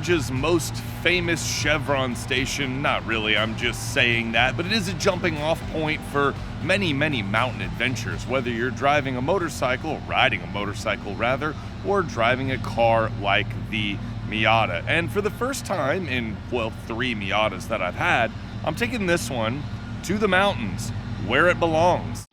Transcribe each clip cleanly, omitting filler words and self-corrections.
Georgia's most famous Chevron station. Not really, I'm just saying that, but it is a jumping off point for many, many mountain adventures, whether you're driving a motorcycle, riding a motorcycle rather, or driving a car like the Miata. And for the first time in, well, 3 Miatas that I've had, I'm taking this one to the mountains, where it belongs.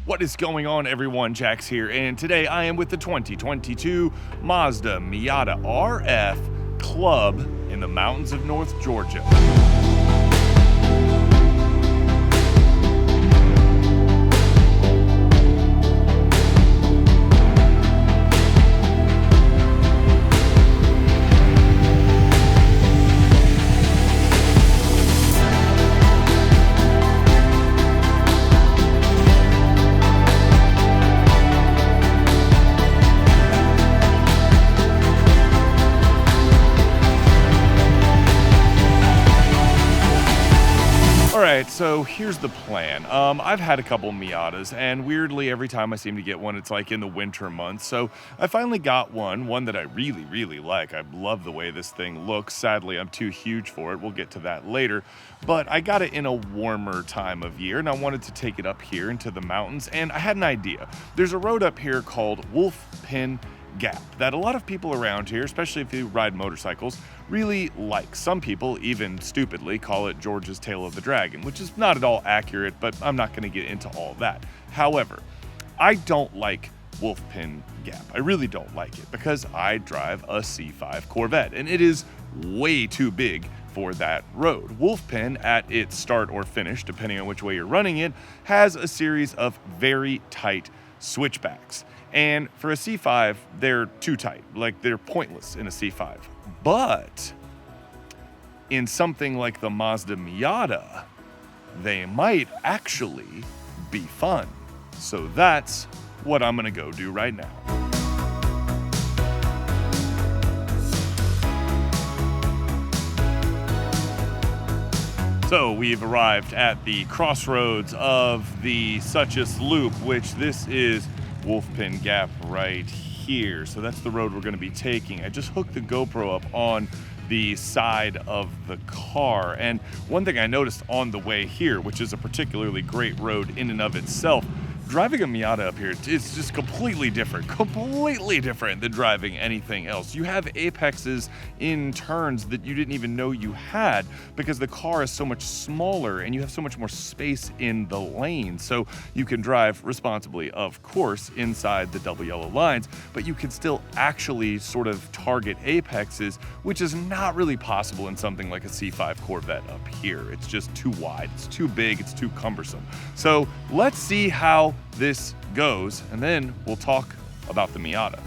What is going on, everyone? Jax here, and today I am with the 2022 Mazda Miata RF Club in the mountains of North Georgia. Alright, so here's the plan. I've had a couple Miatas, and weirdly, every time I seem to get one, it's like in the winter months. So I finally got one that I really, really like. I love the way this thing looks. Sadly, I'm too huge for it. We'll get to that later. But I got it in a warmer time of year, and I wanted to take it up here into the mountains, and I had an idea. There's a road up here called Wolfpen Gap that a lot of people around here, especially if you ride motorcycles, really like. Some people even stupidly call it Georgia's Tail of the Dragon, which is not at all accurate, but I'm not going to get into all that. However, I don't like Wolfpen Gap. I really don't like it because I drive a C5 Corvette, and it is way too big for that road. Wolfpen, at its start or finish, depending on which way you're running it, has a series of very tight switchbacks. And for a C5, they're too tight. Like, they're pointless in a C5. But in something like the Mazda Miata, they might actually be fun. So that's what I'm gonna go do right now. So we've arrived at the crossroads of the Hotchkis Loop, which this is Wolfpen Gap right here. So that's the road we're going to be taking. I just hooked the GoPro up on the side of the car, and one thing I noticed on the way here, which is a particularly great road in and of itself, driving a Miata up here, it's just completely different than driving anything else. You have apexes in turns that you didn't even know you had because the car is so much smaller and you have so much more space in the lane. So you can drive responsibly, of course, inside the double yellow lines, but you can still actually sort of target apexes, which is not really possible in something like a C5 Corvette up here. It's just too wide, it's too big, it's too cumbersome. So let's see how this goes, and then we'll talk about the Miata.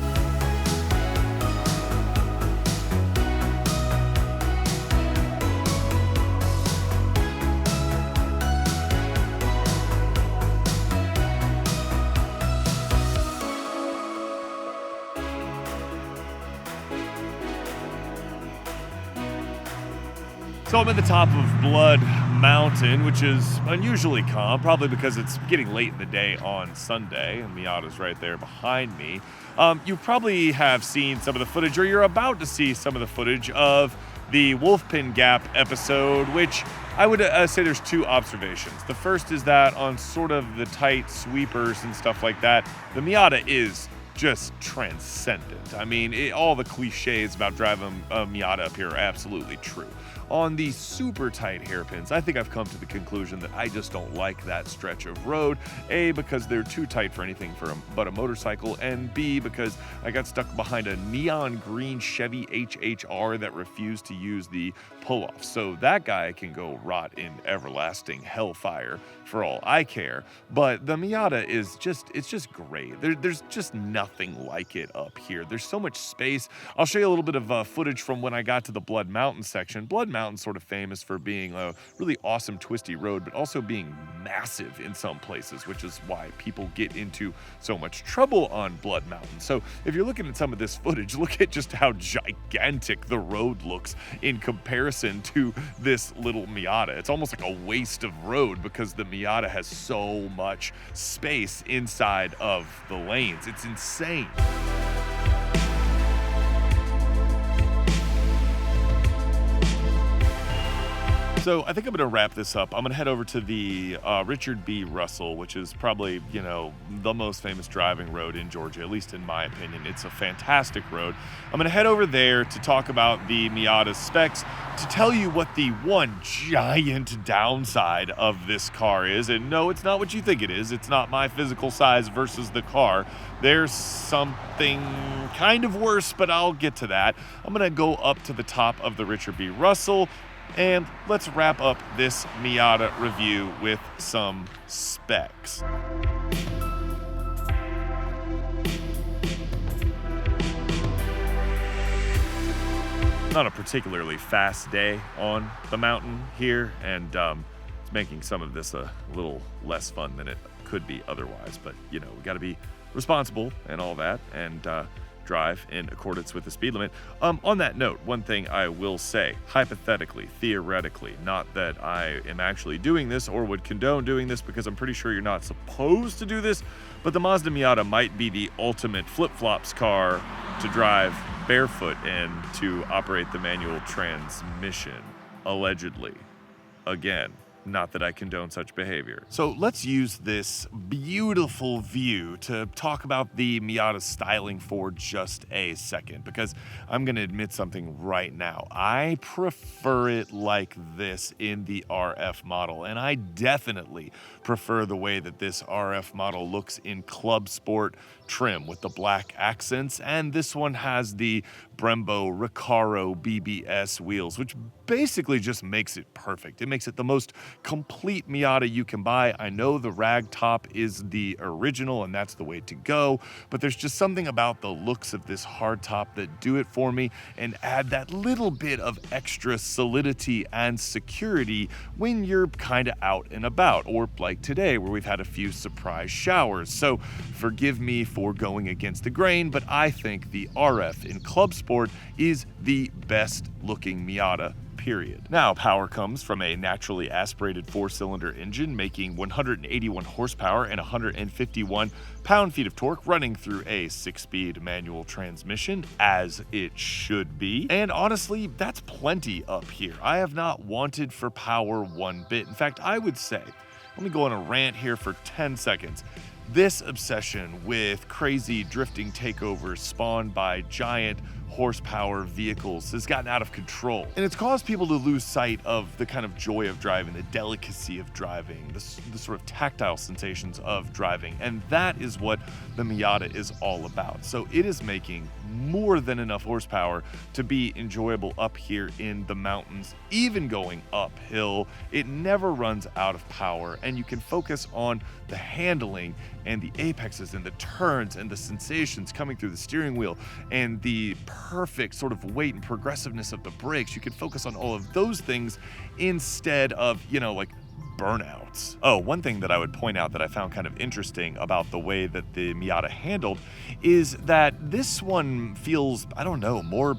So I'm at the top of Blood Mountain, which is unusually calm, probably because it's getting late in the day on Sunday, and Miata's right there behind me. You probably have seen some of the footage, or you're about to see some of the footage of the Wolfpen Gap episode, which I would say there's 2 observations. The first is that on sort of the tight sweepers and stuff like that, the Miata is just transcendent. I mean, all the cliches about driving a Miata up here are absolutely true. On the super tight hairpins, I think I've come to the conclusion that I just don't like that stretch of road. A, because they're too tight for anything but a motorcycle, and B, because I got stuck behind a neon green Chevy HHR that refused to use the pull-off. So that guy can go rot in everlasting hellfire for all I care. But the Miata is it's just great. There's just nothing like it up here. There's so much space. I'll show you a little bit of footage from when I got to the Blood Mountain section. Blood Mountain Mountain's sort of famous for being a really awesome twisty road, but also being massive in some places, which is why people get into so much trouble on Blood Mountain. So if you're looking at some of this footage, look at just how gigantic the road looks in comparison to this little Miata. It's almost like a waste of road because the Miata has so much space inside of the lanes. It's insane. So I think I'm going to wrap this up. I'm going to head over to the Richard B. Russell, which is probably, you know, the most famous driving road in Georgia, at least in my opinion. It's a fantastic road. I'm going to head over there to talk about the Miata specs, to tell you what the one giant downside of this car is. And no, it's not what you think it is. It's not my physical size versus the car. There's something kind of worse, but I'll get to that. I'm going to go up to the top of the Richard B. Russell, and let's wrap up this Miata review with some specs. Not a particularly fast day on the mountain here, and it's making some of this a little less fun than it could be otherwise. But, you know, we got to be responsible and all that, and drive in accordance with the speed limit. On that note, one thing I will say, hypothetically, theoretically, not that I am actually doing this or would condone doing this, because I'm pretty sure you're not supposed to do this, but the Mazda Miata might be the ultimate flip-flops car to drive barefoot in to operate the manual transmission, allegedly. Again, not that I condone such behavior. So let's use this beautiful view to talk about the Miata styling for just a second, because I'm going to admit something right now. I prefer it like this in the RF model, and I definitely prefer the way that this RF model looks in Club Sport trim with the black accents, and this one has the Brembo Recaro BBS wheels, which basically just makes it perfect. It makes it the most complete Miata you can buy. I know the rag top is the original and that's the way to go, but there's just something about the looks of this hard top that do it for me and add that little bit of extra solidity and security when you're kind of out and about, or like today where we've had a few surprise showers. So forgive me for going against the grain, but I think the RF in Club Sport is the best looking Miata, period. Now, power comes from a naturally aspirated 4-cylinder engine making 181 horsepower and 151 pound-feet of torque, running through a 6-speed manual transmission, as it should be. And honestly, that's plenty up here. I have not wanted for power one bit. In fact, I would say, let me go on a rant here for 10 seconds. This obsession with crazy drifting takeovers spawned by giant horsepower vehicles has gotten out of control, and it's caused people to lose sight of the kind of joy of driving, the delicacy of driving, the sort of tactile sensations of driving, and that is what the Miata is all about. So it is making more than enough horsepower to be enjoyable up here in the mountains, even going uphill. It never runs out of power, and you can focus on the handling and the apexes and the turns and the sensations coming through the steering wheel and the perfect sort of weight and progressiveness of the brakes. You can focus on all of those things instead of, you know, like burnouts. Oh, one thing that I would point out that I found kind of interesting about the way that the Miata handled is that this one feels, I don't know, more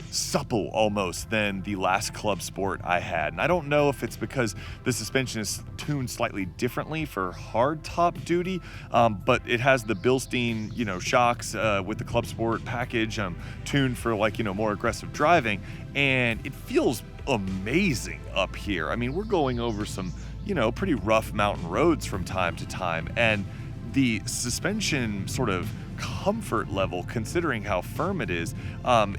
supple almost than the last Club Sport I had. And I don't know if it's because the suspension is tuned slightly differently for hard top duty, but it has the Bilstein, you know, shocks with the Club Sport package tuned for, like, you know, more aggressive driving, and it feels amazing up here. I mean, we're going over some, you know, pretty rough mountain roads from time to time, and the suspension sort of comfort level, considering how firm it is,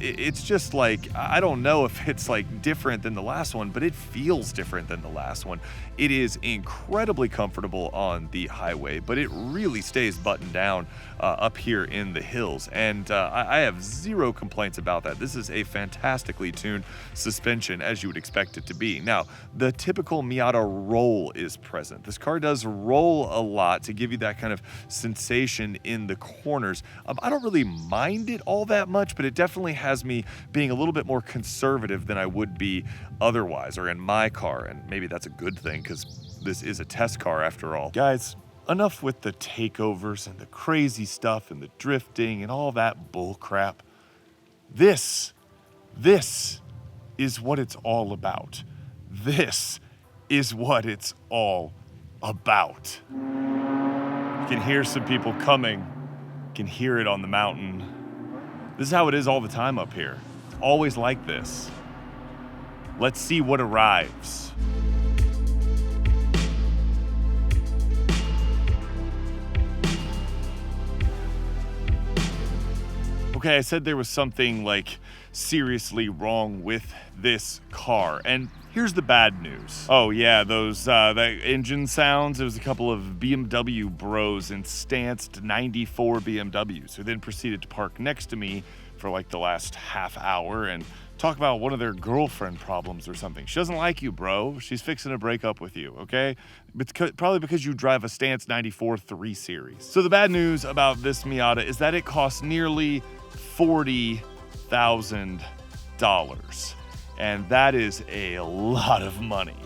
it's just like, I don't know if it's like different than the last one, but it feels different than the last one. It is incredibly comfortable on the highway, but it really stays buttoned down up here in the hills, and I have zero complaints about that. This is a fantastically tuned suspension, as you would expect it to be. Now, the typical Miata roll is present. This car does roll a lot to give you that kind of sensation in the corner corners. I don't really mind it all that much, but it definitely has me being a little bit more conservative than I would be otherwise, or in my car, and maybe that's a good thing because this is a test car after all. Guys, enough with the takeovers and the crazy stuff and the drifting and all that bull crap. This is what it's all about. This is what it's all about. You can hear some people coming. You can hear it on the mountain. This is how it is all the time up here. It's always like this. Let's see what arrives. Okay, I said there was something like seriously wrong with this car, and here's the bad news. Oh yeah, those that engine sounds. There was a couple of BMW bros instanced 94 BMWs who then proceeded to park next to me for like the last half hour and talk about one of their girlfriend problems or something. She doesn't like you, bro. She's fixing to break up with you, okay? Probably because you drive a Stance 94 3 Series. So the bad news about this Miata is that it costs nearly $40,000. And that is a lot of money.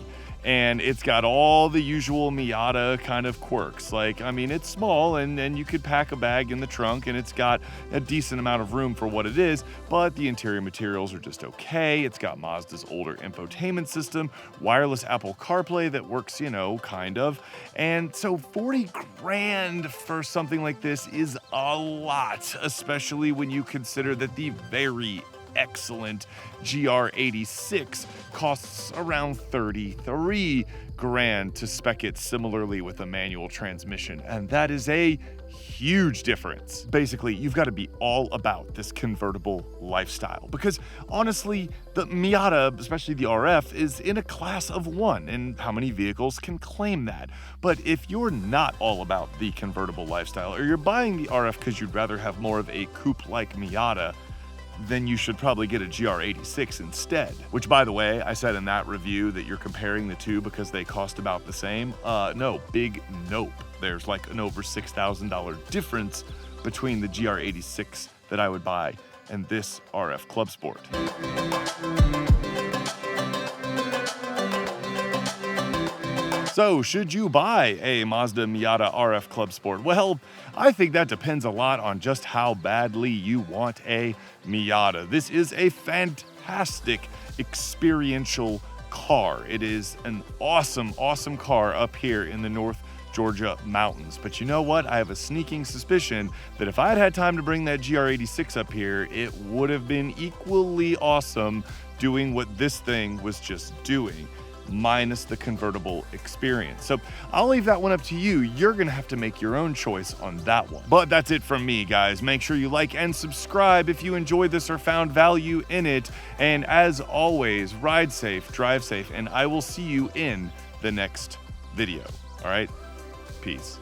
And it's got all the usual Miata kind of quirks. Like, I mean, it's small and you could pack a bag in the trunk and it's got a decent amount of room for what it is, but the interior materials are just okay. It's got Mazda's older infotainment system, wireless Apple CarPlay that works, you know, kind of. And so 40 grand for something like this is a lot, especially when you consider that the very excellent GR86 costs around 33 grand to spec it similarly with a manual transmission, and that is a huge difference. Basically, you've got to be all about this convertible lifestyle because honestly, the Miata, especially the RF, is in a class of one, and how many vehicles can claim that? But if you're not all about the convertible lifestyle, or you're buying the RF because you'd rather have more of a coupe-like Miata, then you should probably get a GR86 instead. Which, by the way, I said in that review that you're comparing the two because they cost about the same. No, big nope. There's like an over $6,000 difference between the GR86 that I would buy and this RF Club Sport. So, should you buy a Mazda Miata RF Club Sport? Well, I think that depends a lot on just how badly you want a Miata. This is a fantastic experiential car. It is an awesome, awesome car up here in the North Georgia mountains. But you know what? I have a sneaking suspicion that if I had had time to bring that GR86 up here, it would have been equally awesome doing what this thing was just doing, minus the convertible experience. So I'll leave that one up to you. You're gonna have to make your own choice on that one. But that's it from me, guys. Make sure you like and subscribe if you enjoyed this or found value in it. And as always, ride safe, drive safe, and I will see you in the next video. All right? Peace.